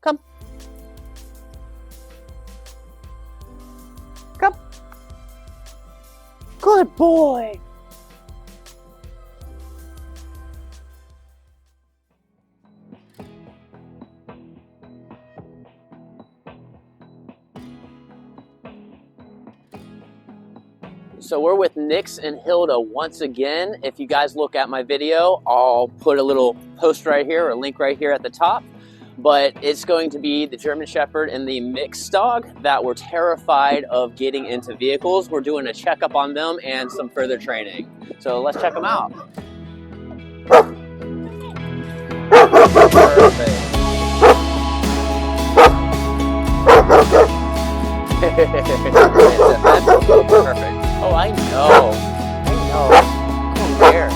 Come. Come. Good boy. So we're with Nix and Hilda once again. If you guys look at my video, I'll put a little post right here, or a link right here at the top. But it's going to be the German Shepherd and the mixed dog that were terrified of getting into vehicles. We're doing a checkup on them and some further training. So let's check them out. Perfect. Perfect. Oh, I know. Come here.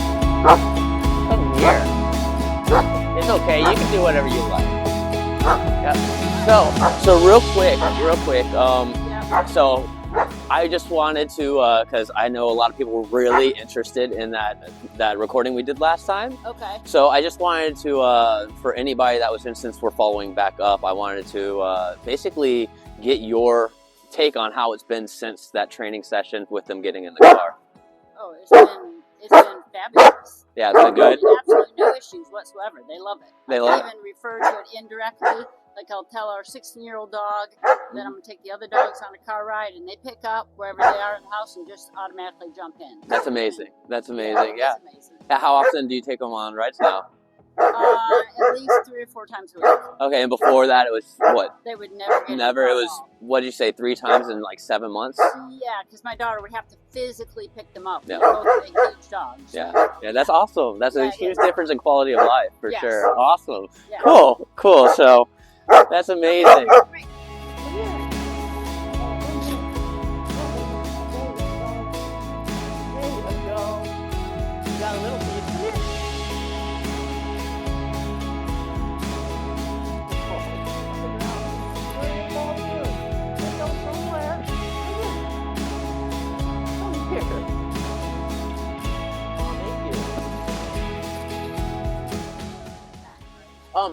Come here. It's okay. You can do whatever you like. Yep. So real quick. So I just wanted to, because I know a lot of people were really interested in that recording we did last time. Okay. So I just wanted to, for anybody that was in, since we're following back up, I wanted to basically get your take on how it's been since that training session with them getting in the car. Oh, it's been fabulous. Yeah, it's been good. Absolutely no issues whatsoever. They love it. They love it. I even refer to it indirectly. Like I'll tell our 16-year-old dog, then I'm gonna take the other dogs on a car ride, and they pick up wherever they are in the house and just automatically jump in. That's amazing. That's amazing. Yeah. That's amazing. How often do you take them on rides now? At least 3 or 4 times a week. Okay, and before that, it was what? They would never get Never. It was, home. what did you say, 3 times in like 7 months? Yeah, because my daughter would have to physically pick them up. Yeah. They're both big, huge dogs. Yeah, that's awesome. That's a huge difference in quality of life, for Yes. sure. Awesome. Yeah. Cool. So, that's amazing.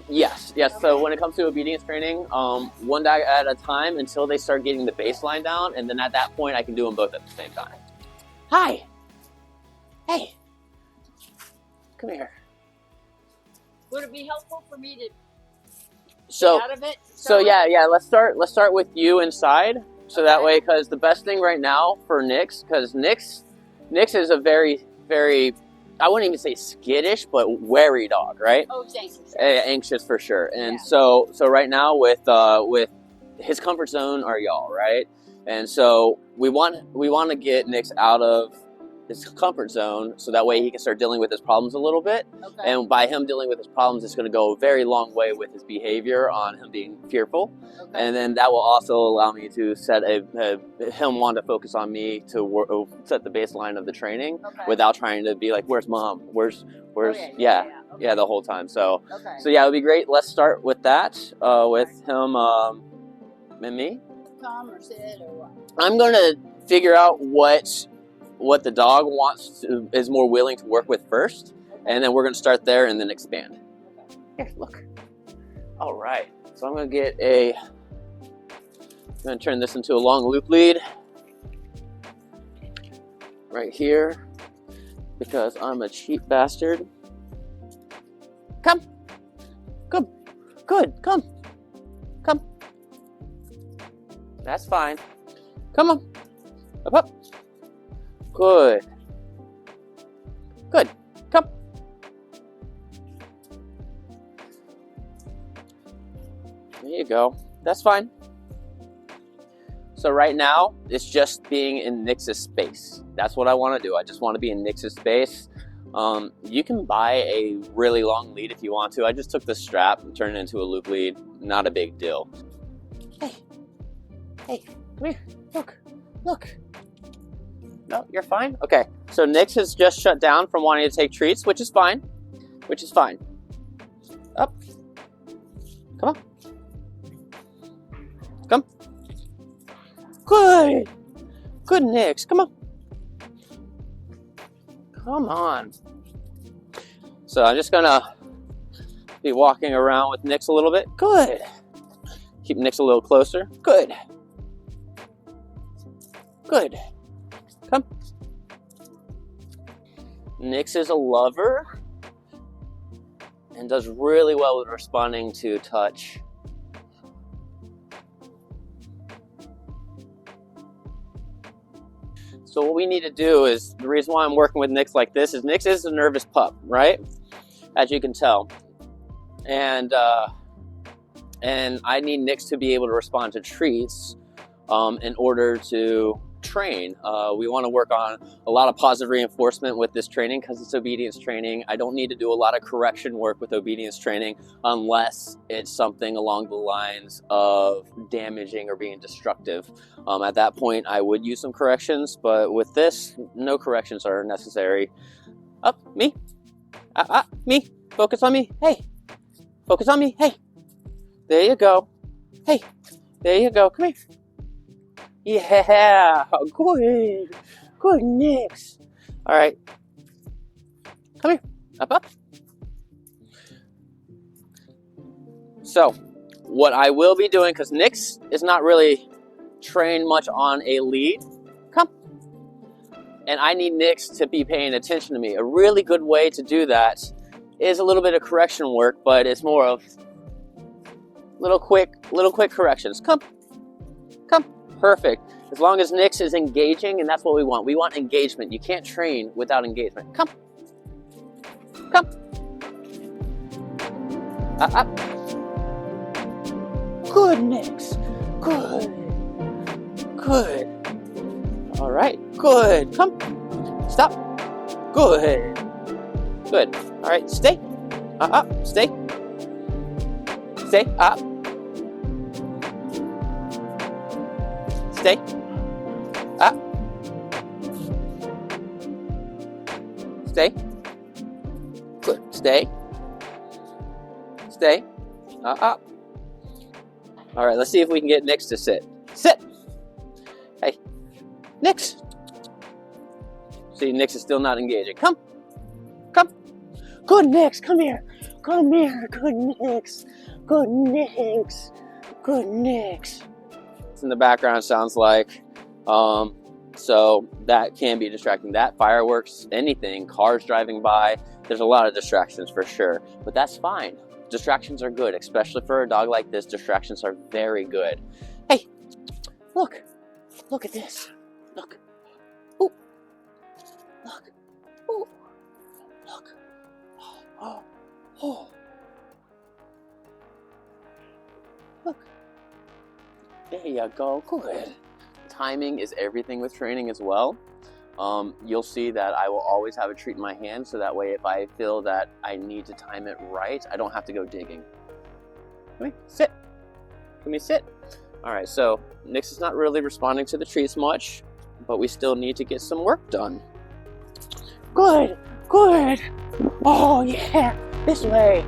Yes. So when it comes to obedience training, one dog at a time until they start getting the baseline down, and then at that point I can do them both at the same time. Hi. Hey. Come here. Would it be helpful for me to So get out of it? yeah. Let's start with you inside. So that way, because the best thing right now for Nix, because Nix is a very, very, I wouldn't even say skittish, but wary dog, right? Oh, he's anxious. Anxious for sure. And so right now with his comfort zone are y'all, right? And so we want to get Nix out of his comfort zone so that way he can start dealing with his problems a little bit. Okay. And by him dealing with his problems, it's going to go a very long way with his behavior on him being fearful. Okay. And then that will also allow me to set him want to focus on me to set the baseline of the training without trying to be like, where's mom? Where's Okay. the whole time. So Okay. yeah, it would be great. Let's start with that, with him and me. Come or sit or what? I'm going to figure out what the dog is more willing to work with first, and then we're going to start there and then expand. Here, look. All right. So I'm going to turn this into a long loop lead right here because I'm a cheap bastard. Come. Good. Come. That's fine. Come on. Up. Good. Come. There you go. That's fine. So right now, it's just being in Nix's space. That's what I want to do. I just want to be in Nix's space. You can buy a really long lead if you want to. I just took the strap and turned it into a loop lead. Not a big deal. Hey, come here. Look. No, you're fine? Okay, so Nix has just shut down from wanting to take treats, which is fine. Up. Come on. Come. Good, Nix. Come on. So I'm just gonna be walking around with Nix a little bit. Good. Keep Nix a little closer. Good. Good. Come. Nix is a lover and does really well with responding to touch. So what we need to do is, the reason why I'm working with Nix like this is Nix is a nervous pup, right? As you can tell. And I need Nix to be able to respond to treats in order to train. We want to work on a lot of positive reinforcement with this training because it's obedience training. I don't need to do a lot of correction work with obedience training unless it's something along the lines of damaging or being destructive. At that point, I would use some corrections, but with this, no corrections are necessary. Up, me. Me. Focus on me. Hey. Focus on me. Hey. There you go. Hey. There you go. Come here. Yeah, good. Good, Nix. All right. Come here. Up. So, what I will be doing, because Nix is not really trained much on a lead. Come. And I need Nix to be paying attention to me. A really good way to do that is a little bit of correction work, but it's more of little quick corrections. Come. Perfect. As long as Nix is engaging, and that's what we want. We want engagement. You can't train without engagement. Come. Up. Good, Nix. Good. All right. Good. Come. Stop. Good. All right. Stay. Up. Stay. Up. Stay. Up. Stay. Good. Stay. Up. All right, let's see if we can get Nix to sit. Sit. Hey, Nix. See, Nix is still not engaging. Come. Good, Nix. Come here. Good, Nix. Good, Nix. In the background sounds like, so that can be distracting. That, fireworks, anything, cars driving by, there's a lot of distractions for sure, but that's fine. Distractions are good, especially for a dog like this. Distractions are very good. Hey, look at this. Look. Ooh. Look. Ooh. Look. Oh. Look. There you go, good. Timing is everything with training as well. You'll see that I will always have a treat in my hand, so that way if I feel that I need to time it right, I don't have to go digging. Come here, sit. Come here, sit. All right, so Nix is not really responding to the treats much, but we still need to get some work done. Good. Oh yeah, this way.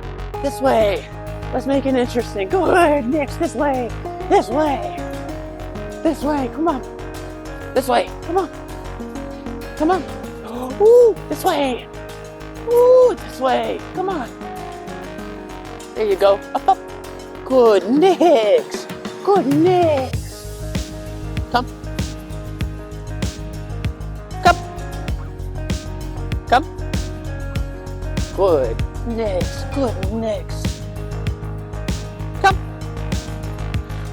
Let's make it interesting. Good, Nix, this way. Come on. This way. Come on. Ooh, this way. Come on. There you go. Up. Good, Nix. Come. Good, Nix. Come. Good, Nix. Come.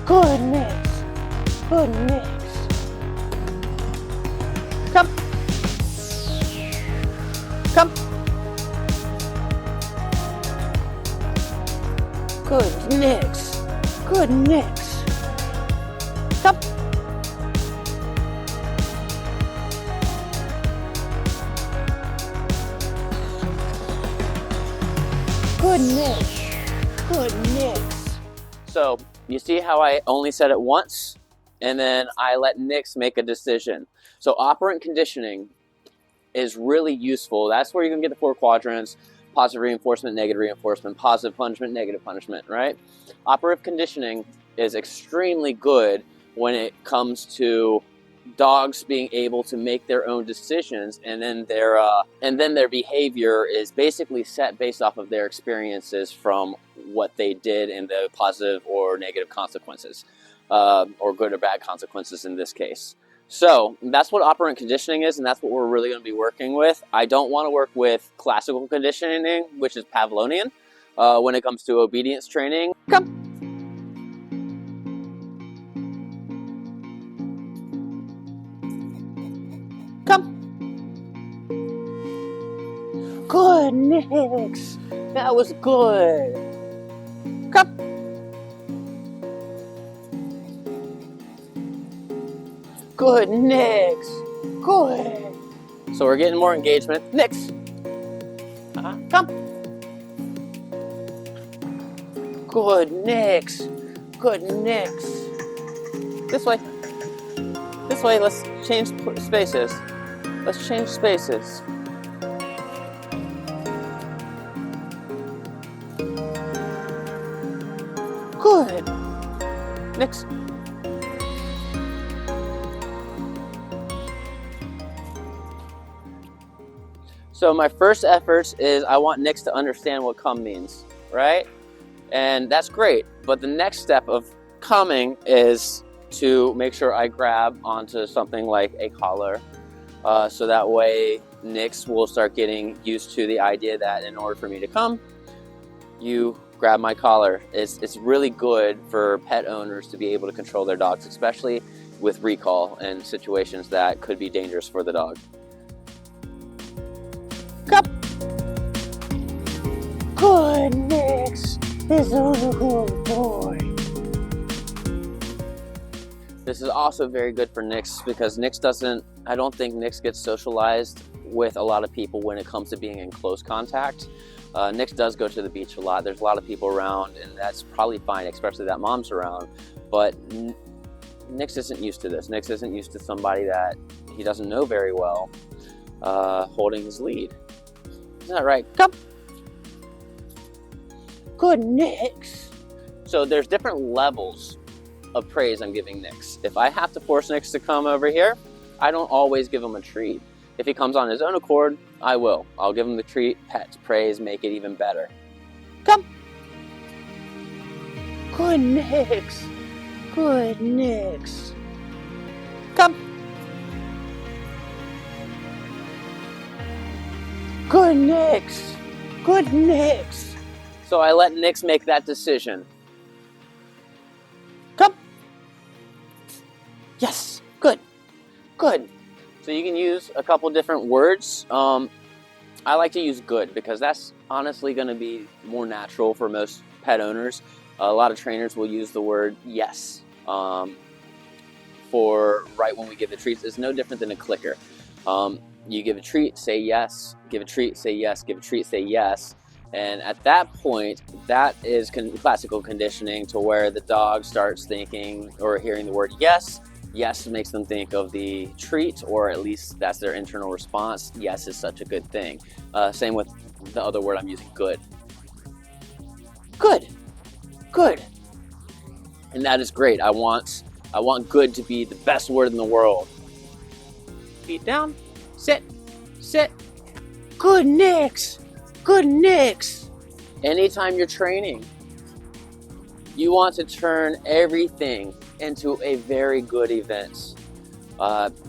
Good, Nix. Come. Good, Nix. So, you see how I only said it once? And then I let Nix make a decision. So operant conditioning is really useful. That's where you're gonna get the 4 quadrants: positive reinforcement, negative reinforcement, positive punishment, negative punishment, right? Operative conditioning is extremely good when it comes to dogs being able to make their own decisions, and then their behavior is basically set based off of their experiences from what they did and the positive or negative consequences, or good or bad consequences in this case. So that's what operant conditioning is, and that's what we're really going to be working with. I don't want to work with classical conditioning, which is Pavlovian, when it comes to obedience training. Come. Come. Good, Nix. That was good. Come. Good, Nix. Good. So we're getting more engagement. Nix. Come. Good, Nix. Good, Nix. This way. This way. Let's change spaces. Let's change spaces. Good. Nix. So my first effort is I want Nix to understand what come means, right? And that's great. But the next step of coming is to make sure I grab onto something like a collar. So that way Nix will start getting used to the idea that in order for me to come, you grab my collar. It's really good for pet owners to be able to control their dogs, especially with recall and situations that could be dangerous for the dog. Come. Good, Nix. This is a good boy. This is also very good for Nix because I don't think Nix gets socialized with a lot of people when it comes to being in close contact. Nix does go to the beach a lot. There's a lot of people around, and that's probably fine, especially that mom's around. But Nix isn't used to this. Nix isn't used to somebody that he doesn't know very well holding his lead. Isn't that right? Come. Good, Nix. So there's different levels of praise I'm giving Nix. If I have to force Nix to come over here, I don't always give him a treat. If he comes on his own accord, I will. I'll give him the treat, pet, praise, make it even better. Come. Good, Nix. Good, Nix. Come. Good, Nix. Good, Nix. So I let Nix make that decision. Come. Yes. Good. Good. So you can use a couple different words. I like to use good because that's honestly going to be more natural for most pet owners. A lot of trainers will use the word yes for right when we give the treats. It's no different than a clicker. You give a treat, say yes, give a treat, say yes, give a treat, say yes. And at that point, that is classical conditioning to where the dog starts thinking or hearing the word yes. Yes makes them think of the treat, or at least that's their internal response. Yes is such a good thing. Same with the other word I'm using, good. Good. Good. And that is great. I want good to be the best word in the world. Feet down. Sit. Sit. Good, Nix. Good, Nix. Anytime you're training, you want to turn everything into a very good event.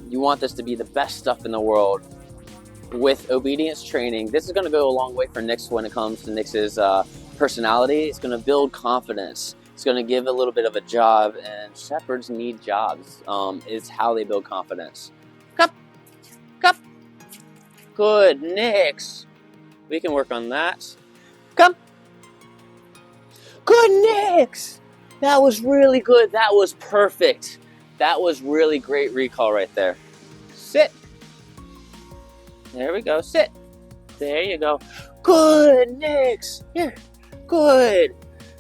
You want this to be the best stuff in the world. With obedience training, this is going to go a long way for Nix when it comes to Nix's personality. It's going to build confidence. It's going to give a little bit of a job, and shepherds need jobs. It's how they build confidence. Cup. Cup. Good, Nix. We can work on that. Come. Good, Nix. That was really good. That was perfect. That was really great recall right there. Sit. There we go. Sit. There you go. Good, Nix. Here. Good.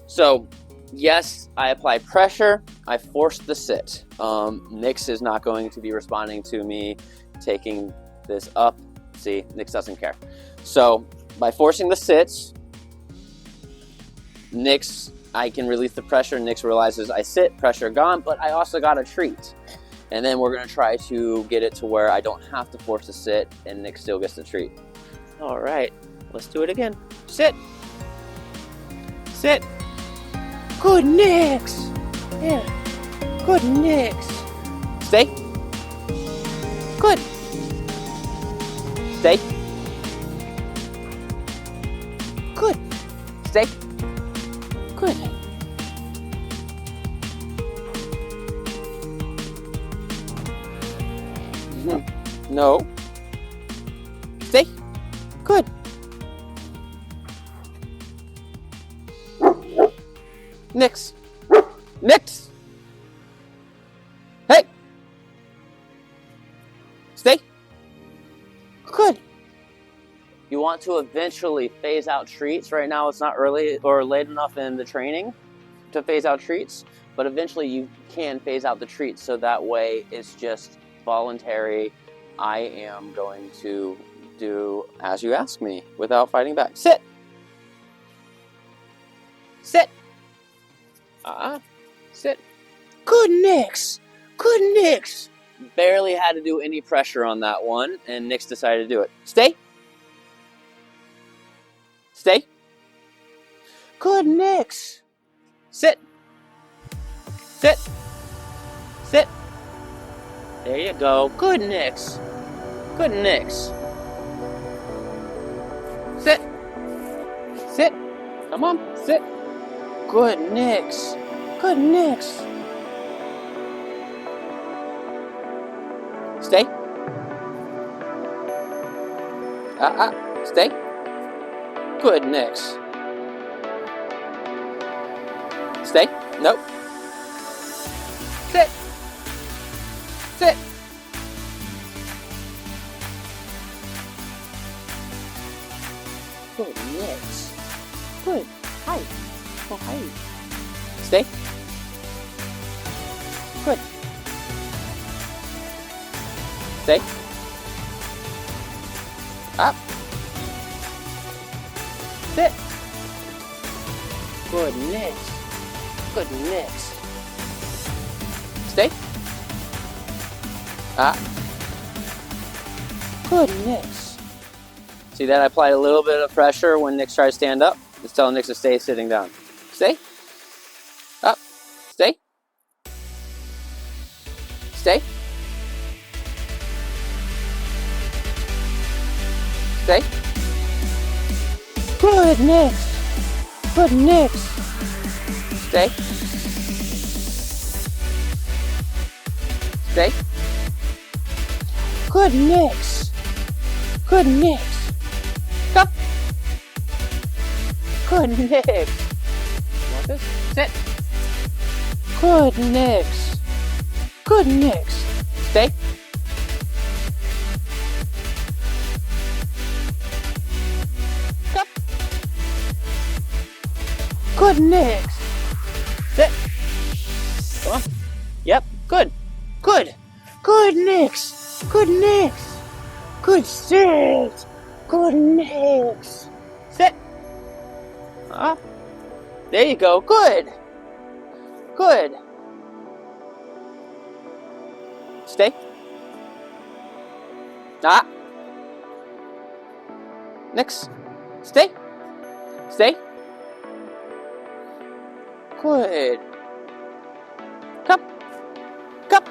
So, yes, I apply pressure. I forced the sit. Nix is not going to be responding to me taking this up. See, Nix doesn't care. So, by forcing the sits, Nix, I can release the pressure. Nix realizes I sit, pressure gone, but I also got a treat. And then we're gonna try to get it to where I don't have to force a sit and Nick still gets the treat. All right, let's do it again. Sit. Sit. Good, Nix. Yeah. Good, Nix. Stay. Good. Stay. Good. Stay. Good. No. Stay. Good. Nix. Nix. Hey. Stay. Good. You want to eventually phase out treats. Right now it's not early or late enough in the training to phase out treats, but eventually you can phase out the treats so that way it's just voluntary. I am going to do as you ask me without fighting back. Sit. Sit. Sit. Good, Nix. Good, Nix. Barely had to do any pressure on that one, and Nix decided to do it. Stay. Stay. Good, Nix. Sit. Sit. Sit. There you go. Good, Nix. Good, Nix. Sit. Sit. Come on. Sit. Good, Nix. Good, Nix. Stay. Stay. Good, Nix. Stay. Nope. Sit. Sit. Good, Nix. Good. Hi. Oh, hi. Stay. Good. Stay. Up. Sit. Good, Nix. Good, Nix. Stay. Up. Good, Nix. See that I applied a little bit of pressure when Nix tried to stand up? Just tell Nix to stay sitting down. Stay. Up. Stay. Stay. Stay. Good, Nix. Good, Nix. Stay. Stay. Good, Nix. Good, Nix. Come. Good, Nix. You want this? Sit. Good, Nix. Good, Nix. Stay. Come. Good, Nix. Sit. Come on. Yep. Good. Good. Good, Nix. Good, Nix. Good sit. Good, Nix. Sit. There you go. Good. Good. Stay. Nix. Stay. Stay. Good. Come. Come.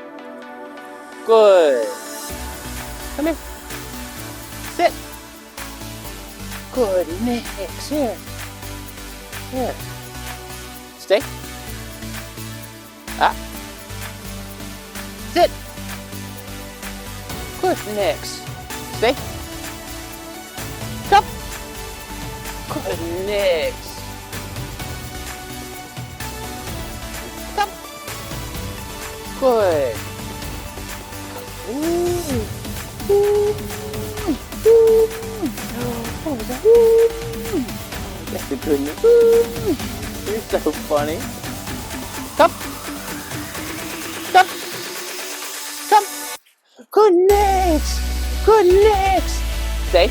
Good. Come here. Sit. Good, Nix. Here. Here. Stay. Sit. Good, Nix. Stay. Come. Good, Nix. Come. Good. Ooh. Ooh. Ooh. What was that? Ooh. That's the goodness. Ooh. You're so funny. Come. Come. Come. Good, Nix. Good, Nix. Stay.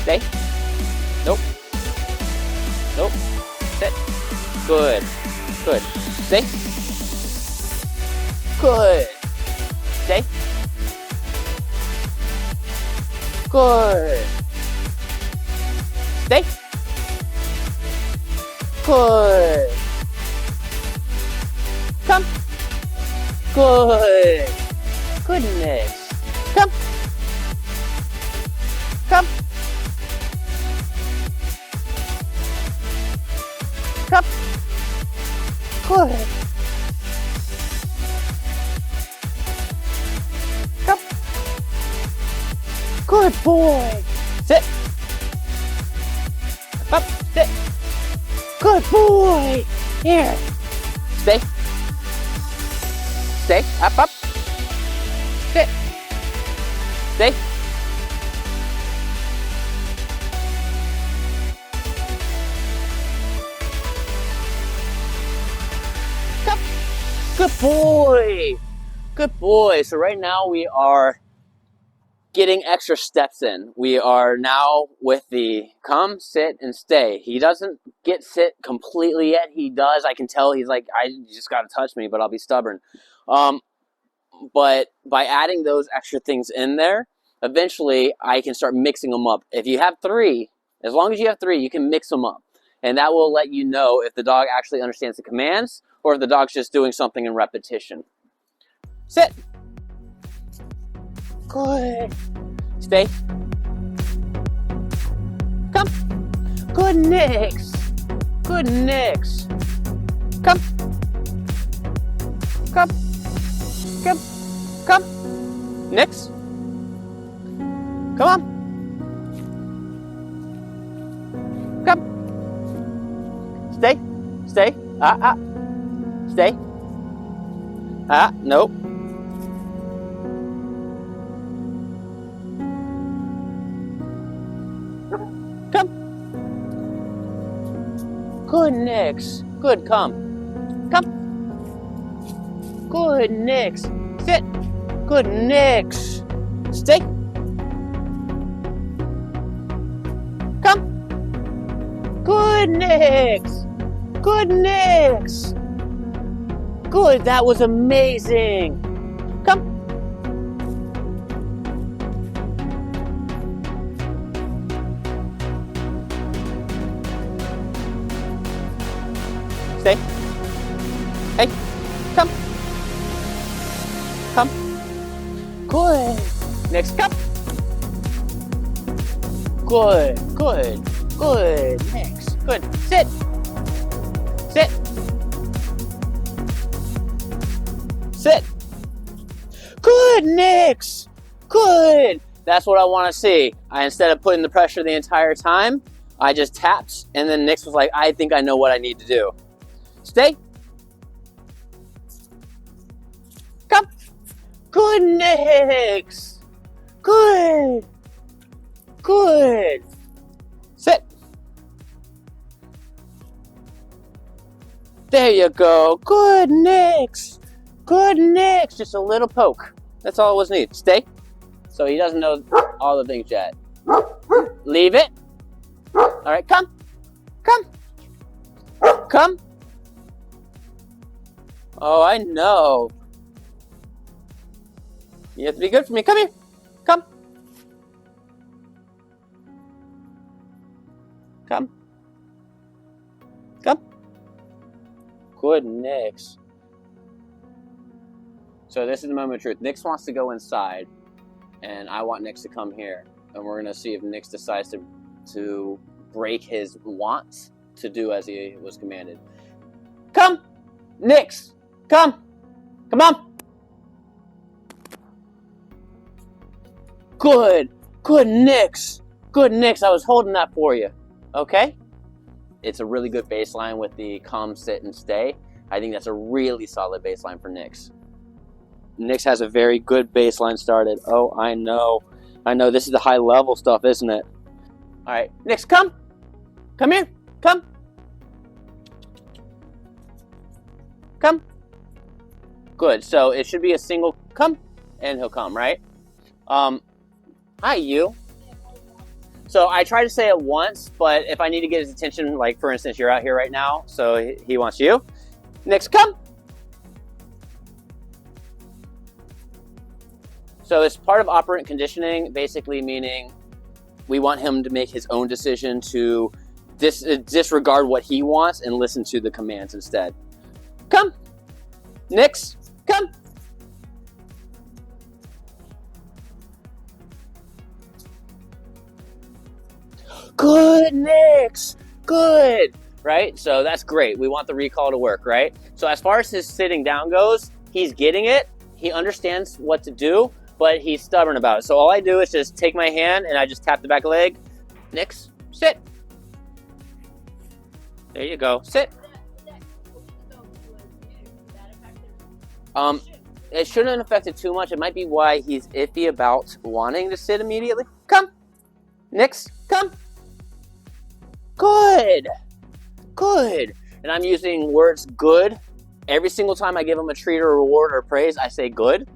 Stay. Nope. Nope. Sit. Good. Good. Stay. Good. Stay. Good. Stay. Good. Come. Good. Goodness. Come. Come. Come. Good. Come. Good boy. Sit. Up. Sit. Good boy. Here. Stay. Stay. Up, up. Sit. Stay. Come. Good boy. Good boy. So right now we are getting extra steps in. We are now with the come, sit, and stay. He doesn't get sit completely yet. He does. I can tell he's like, I just got to touch me, but I'll be stubborn. But by adding those extra things in there, eventually I can start mixing them up. If you have 3, as long as you have 3, you can mix them up. And that will let you know if the dog actually understands the commands or if the dog's just doing something in repetition. Sit. Good. Stay. Come. Good nicks. Good nicks. Come. Come. Come. Come. Nicks. Come on. Come. Stay. Stay. Stay. Nope. Come. Good nicks. Good, come. Come. Good nicks. Sit. Good nicks. Stay. Come. Good nicks. Good nicks. Good, that was amazing. Come. Stay. Hey, come. Come. Good. Next, come. Good, good, good. Next, good. Sit. Sit. Sit. Good, Nix. Good. That's what I want to see. Instead of putting the pressure the entire time, I just tapped, and then Nix was like, I think I know what I need to do. Stay. Come. Good, Nix. Good. Good. Sit. There you go. Good, Nix. Good, Nix. Just a little poke. That's all it was needed. Stay. So he doesn't know all the things yet. Leave it. All right, come. Come. Come. Oh, I know. You have to be good for me. Come here. Come. Come. Come. Good, Nix. So this is the moment of truth. Nix wants to go inside, and I want Nix to come here. And we're going to see if Nix decides to break his want to do as he was commanded. Come! Nix! Come! Come on! Good! Good, Nix! Good, Nix. I was holding that for you. Okay? It's a really good baseline with the come, sit, and stay. I think that's a really solid baseline for Nix. Nix has a very good baseline started. Oh, I know. I know. This is the high level stuff, isn't it? All right. Nix, come. Come here. Come. Come. Good. So it should be a single come, and he'll come, right? Hi, you. So I try to say it once, but if I need to get his attention, like for instance, you're out here right now, so he wants you. Nix, come. So it's part of operant conditioning, basically meaning we want him to make his own decision to disregard what he wants and listen to the commands instead. Come. Nix, come. Good, Nix. Good. Right? So that's great. We want the recall to work, right? So as far as his sitting down goes, he's getting it. He understands what to do, but he's stubborn about it. So all I do is just take my hand and I just tap the back leg. Nix, sit. There you go. Sit. It shouldn't affect it too much. It might be why he's iffy about wanting to sit immediately. Come. Nix, come. Good. Good. And I'm using words good. Every single time I give him a treat or a reward or praise, I say good.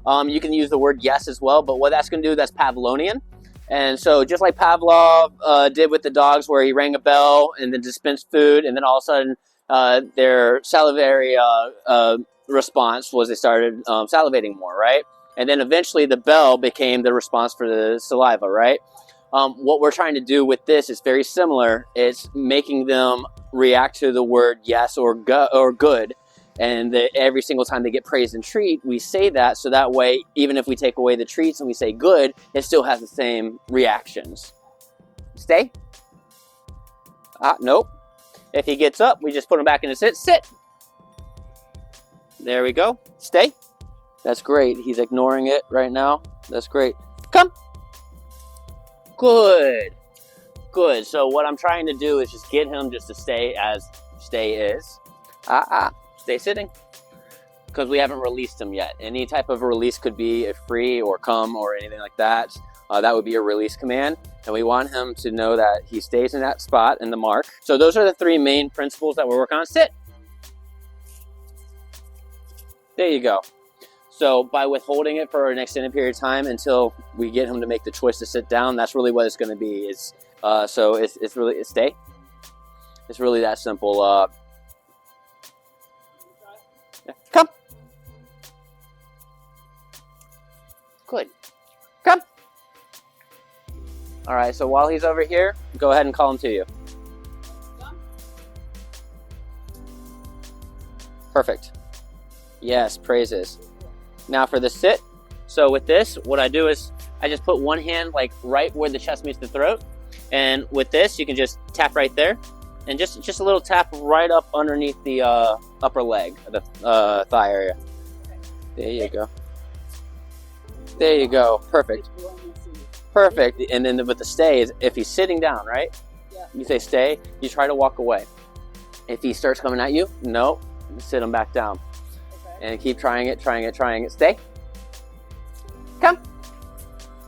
You can use the word yes as well, but what that's going to do, that's Pavlovian. And so just like Pavlov did with the dogs where he rang a bell and then dispensed food, and then all of a sudden their salivary response was they started salivating more, right? And then eventually the bell became the response for the saliva, right? What we're trying to do with this is very similar. It's making them react to the word yes or good. And every single time they get praise and treat, we say that, so that way, even if we take away the treats and we say good, it still has the same reactions. Stay. Nope. If he gets up, we just put him back in a sit. Sit. There we go. Stay. That's great. He's ignoring it right now. That's great. Come. Good. Good. So what I'm trying to do is just get him just to stay as stay is. Stay sitting. Because we haven't released him yet. Any type of release could be a free or come or anything like that. That would be a release command. And we want him to know that he stays in that spot in the mark. So those are the three main principles that we're working on. Sit. There you go. So by withholding it for an extended period of time until we get him to make the choice to sit down, that's really what it's going to be. So it's really stay. It's really that simple. Come. Good. Come. All right. So while he's over here, go ahead and call him to you. Perfect. Yes. Praises. Now for the sit. So with this, what I do is I just put one hand like right where the chest meets the throat. And with this, you can just tap right there. And just a little tap right up underneath the upper leg, the thigh area. There you go. There you go. Perfect. Perfect. And then with the stay, if he's sitting down, right? Yeah. You say stay. You try to walk away. If he starts coming at you, no, sit him back down. And keep trying it. Stay. Come.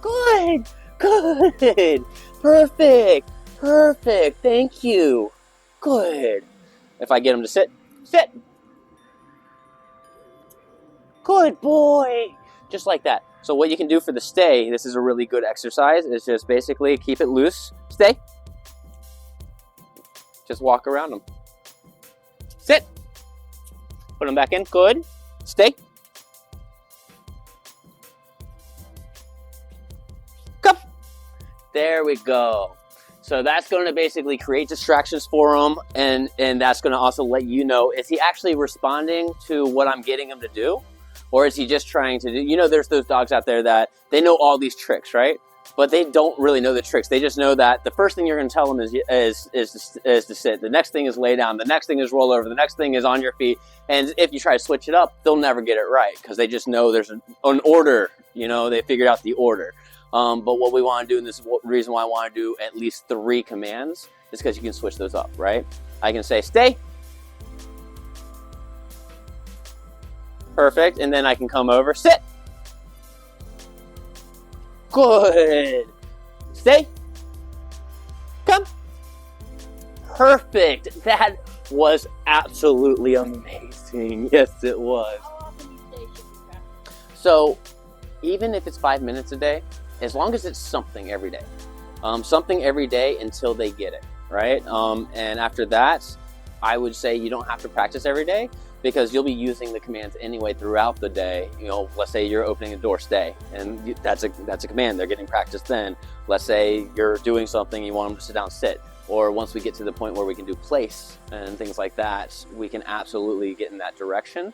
Good. Good. Perfect. Perfect. Thank you. Good. If I get him to sit. Sit. Good boy. Just like that. So what you can do for the stay, this is a really good exercise, is just basically keep it loose. Stay. Just walk around him. Sit. Put him back in. Good. Stay. Come. There we go. So that's going to basically create distractions for him, and that's going to also let you know, is he actually responding to what I'm getting him to do? Or is he just trying to do, you know, there's those dogs out there that they know all these tricks, right? But they don't really know the tricks. They just know that the first thing you're going to tell them is to sit. The next thing is lay down. The next thing is roll over. The next thing is on your feet. And if you try to switch it up, they'll never get it right because they just know there's an order. You know, they figured out the order. But what we want to do, and this is the reason why I want to do at least 3 commands, is because you can switch those up, right? I can say stay. Perfect. And then I can come over, sit. Good. Stay. Come. Perfect. That was absolutely amazing. Yes, it was. How often do you station in practice? So even if it's 5 minutes a day, as long as it's something every day. Something every day until they get it, right? And after that, I would say you don't have to practice every day, because you'll be using the commands anyway throughout the day. You know, let's say you're opening a door, stay, and that's a command. They're getting practice then. Let's say you're doing something, you want them to sit down, sit. Or once we get to the point where we can do place and things like that, we can absolutely get in that direction.